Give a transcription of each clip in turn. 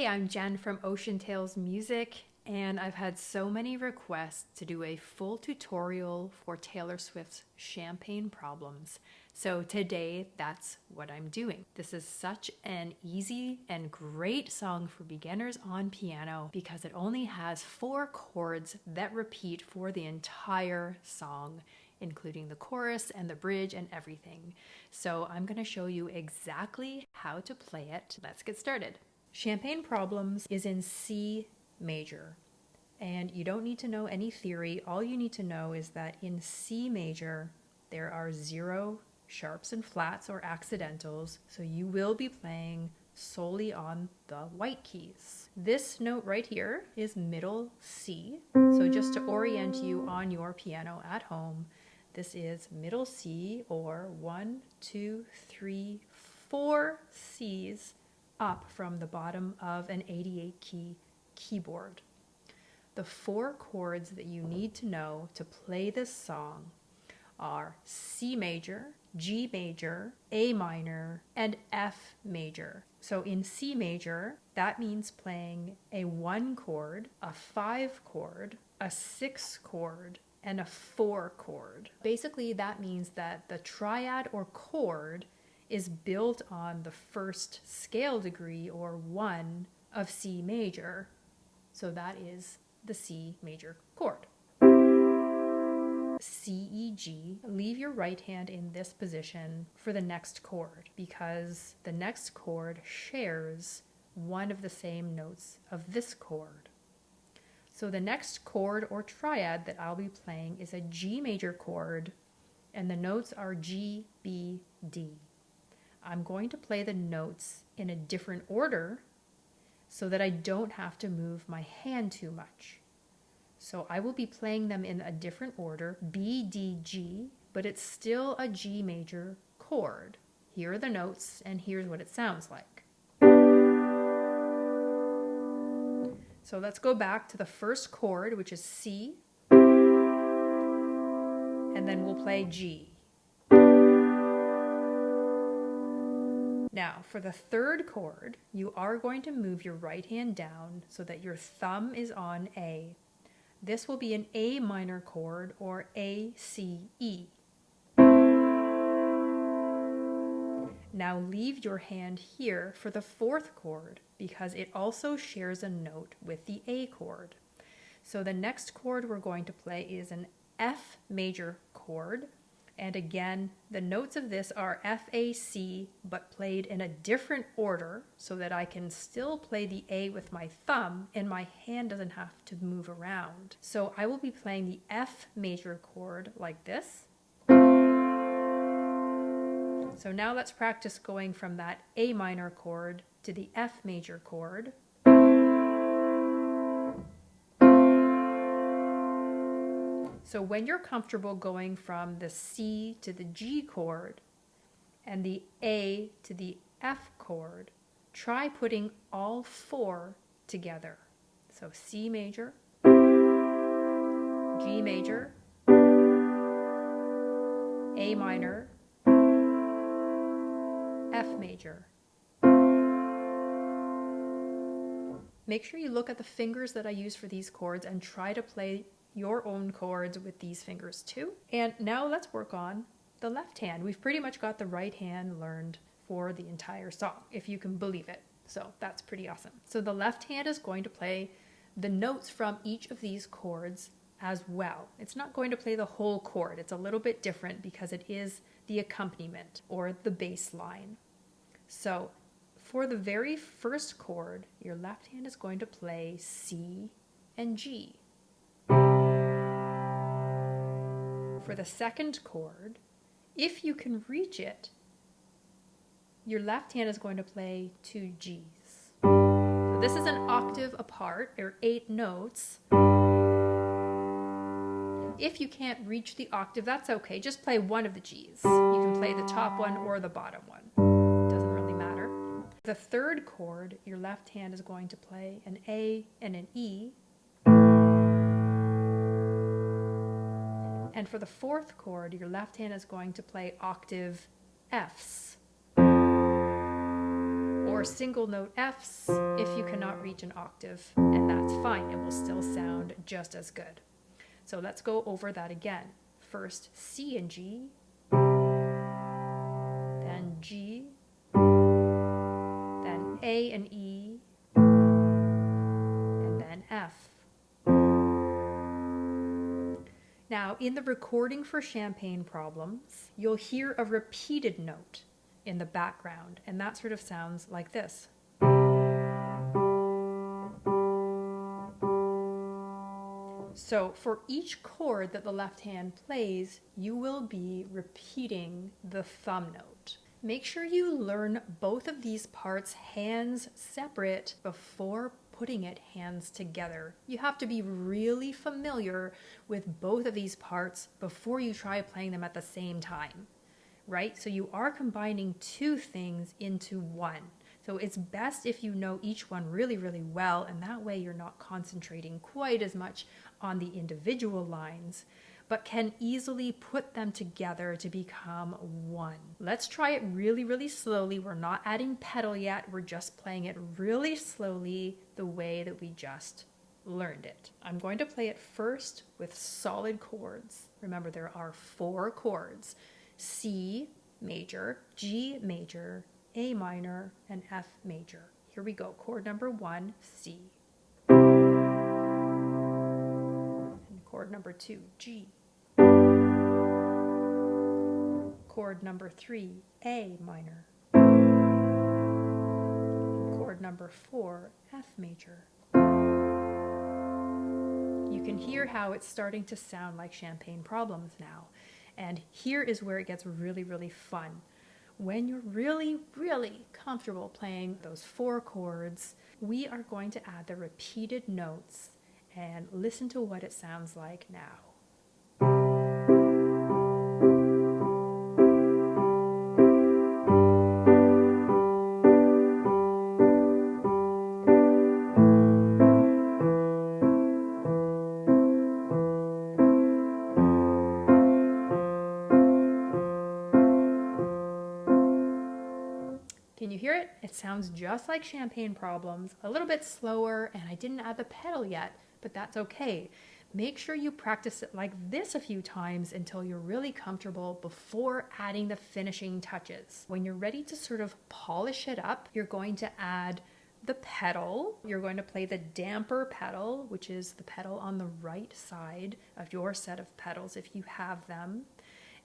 I'm Jen from Ocean Tales Music, and I've had so many requests to do a full tutorial for Taylor Swift's Champagne Problems. So today, that's what I'm doing. This is such an easy and great song for beginners on piano because it only has 4 chords that repeat for the entire song, including the chorus and the bridge and everything. So I'm going to show you exactly how to play it. Let's get started. Champagne Problems is in C major, and you don't need to know any theory. All you need to know is that in C major, there are 0 sharps and flats or accidentals, so you will be playing solely on the white keys. This note right here is middle C, so just to orient you on your piano at home, this is middle C, or 1, 2, 3, 4 C's up from the bottom of an 88 key keyboard. The 4 chords that you need to know to play this song are C major, G major, A minor, and F major. So in C major, that means playing a 1 chord, a 5 chord, a 6 chord, and a 4 chord. Basically, that means that the triad or chord is built on the first scale degree, or 1, of C major. So that is the C major chord. C, E, G. Leave your right hand in this position for the next chord because the next chord shares one of the same notes of this chord. So the next chord or triad that I'll be playing is a G major chord, and the notes are G, B, D. I'm going to play the notes in a different order so that I don't have to move my hand too much. So I will be playing them in a different order, B, D, G, but it's still a G major chord. Here are the notes, and here's what it sounds like. So let's go back to the first chord, which is C, and then we'll play G. Now, for the third chord, you are going to move your right hand down so that your thumb is on A. This will be an A minor chord, or A, C, E. Now leave your hand here for the 4th chord because it also shares a note with the A chord. So the next chord we're going to play is an F major chord. And again, the notes of this are F, A, C, but played in a different order so that I can still play the A with my thumb and my hand doesn't have to move around. So I will be playing the F major chord like this. So now let's practice going from that A minor chord to the F major chord. So when you're comfortable going from the C to the G chord and the A to the F chord, try putting all 4 together. So C major, G major, A minor, F major. Make sure you look at the fingers that I use for these chords and try to play your own chords with these fingers too. And now let's work on the left hand. We've pretty much got the right hand learned for the entire song, if you can believe it. So that's pretty awesome. So the left hand is going to play the notes from each of these chords as well. It's not going to play the whole chord. It's a little bit different because it is the accompaniment or the bass line. So for the very first chord, your left hand is going to play C and G. For the second chord, if you can reach it, your left hand is going to play 2 Gs. So this is an octave apart, or 8 notes. If you can't reach the octave, that's okay. Just play one of the Gs. You can play the top one or the bottom one. Doesn't really matter. The third chord, your left hand is going to play an A and an E. And for the 4th chord, your left hand is going to play octave Fs, or or single note Fs if you cannot reach an octave, and that's fine. It will still sound just as good. So let's go over that again. First C and G, then G, then A and E, and then F. Now, in the recording for Champagne Problems, you'll hear a repeated note in the background, and that sort of sounds like this. So for each chord that the left hand plays, you will be repeating the thumb note. Make sure you learn both of these parts hands separate before putting it hands together. You have to be really familiar with both of these parts before you try playing them at the same time, right? So you are combining two things into one. So it's best if you know each one really, really well, and that way you're not concentrating quite as much on the individual lines, but can easily put them together to become one. Let's try it really, really slowly. We're not adding pedal yet. We're just playing it really slowly the way that we just learned it. I'm going to play it first with solid chords. Remember, there are 4 chords: C major, G major, A minor, and F major. Here we go. Chord number 1, C. And chord number 2, G. Chord number 3, A minor. Chord number 4, F major. You can hear how it's starting to sound like Champagne Problems now. And here is where it gets really, really fun. When you're really, really comfortable playing those 4 chords, we are going to add the repeated notes and listen to what it sounds like now. Can you hear it? It sounds just like Champagne Problems, a little bit slower, and I didn't add the pedal yet, but that's okay. Make sure you practice it like this a few times until you're really comfortable before adding the finishing touches. When you're ready to sort of polish it up, you're going to add the pedal. You're going to play the damper pedal, which is the pedal on the right side of your set of pedals if you have them.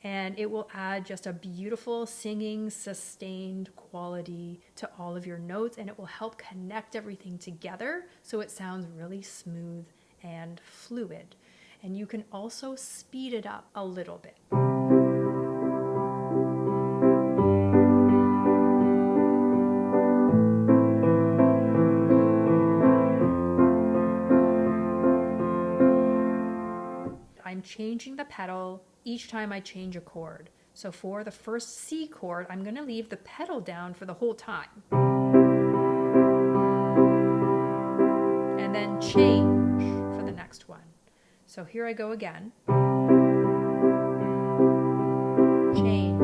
And it will add just a beautiful singing, sustained quality to all of your notes, and it will help connect everything together so it sounds really smooth and fluid. And you can also speed it up a little bit. I'm changing the pedal each time I change a chord. So for the first C chord, I'm going to leave the pedal down for the whole time. And then change for the next one. So here I go again. Change.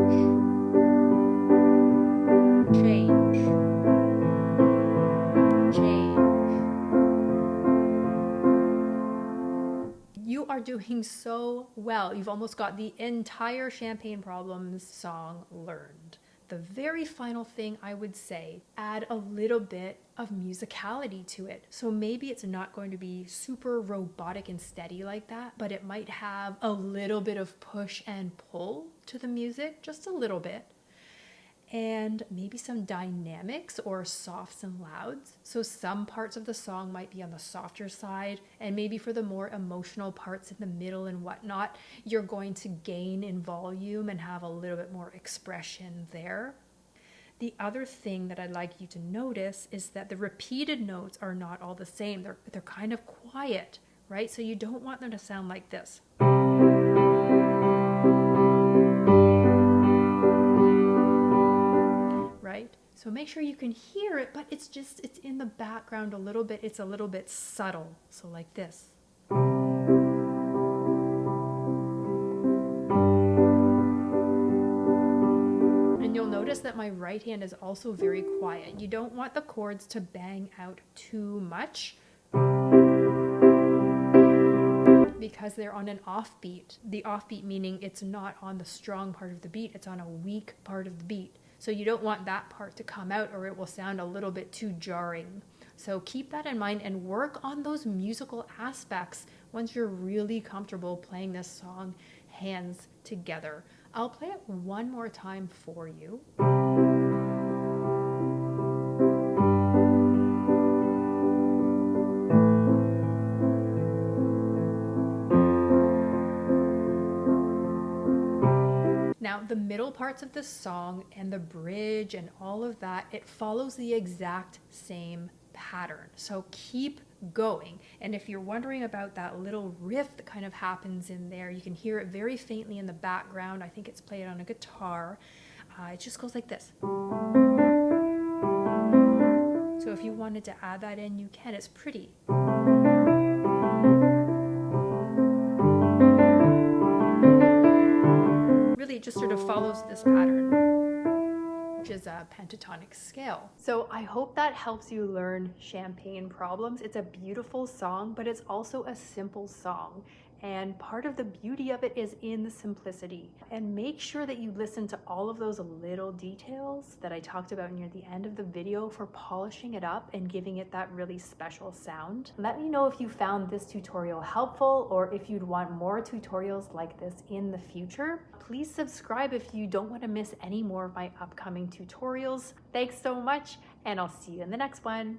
Change. Change. You are doing so well. You've almost got the entire Champagne Problems song learned. The very final thing I would say, add a little bit of musicality to it. So maybe it's not going to be super robotic and steady like that, but it might have a little bit of push and pull to the music, just a little bit. And maybe some dynamics or softs and louds. So some parts of the song might be on the softer side, and maybe for the more emotional parts in the middle and whatnot, you're going to gain in volume and have a little bit more expression there. The other thing that I'd like you to notice is that the repeated notes are not all the same. They're kind of quiet, right? So you don't want them to sound like this. So make sure you can hear it, but it's in the background a little bit. It's a little bit subtle. So like this. And you'll notice that that my right hand is also very quiet. You don't want the chords to bang out too much because they're on an offbeat. The offbeat meaning it's not on the strong part of the beat, it's on a weak part of the beat. So you don't want that part to come out or it will sound a little bit too jarring. So keep that in mind and work on those musical aspects once you're really comfortable playing this song hands together. I'll play it one more time for you. Now, the middle parts of the song and the bridge and all of that, it follows the exact same pattern. So keep going. And if you're wondering about that little riff that kind of happens in there, you can hear it very faintly in the background. I think it's played on a guitar. It just goes like this. So if you wanted to add that in, you can. It's pretty. Really, it just sort of follows this pattern, which is a pentatonic scale. So I hope that helps you learn Champagne Problems. It's a beautiful song, but it's also a simple song. And part of the beauty of it is in the simplicity. And make sure that you listen to all of those little details that I talked about near the end of the video for polishing it up and giving it that really special sound. Let me know if you found this tutorial helpful or if you'd want more tutorials like this in the future. Please subscribe if you don't want to miss any more of my upcoming tutorials. Thanks so much, and I'll see you in the next one.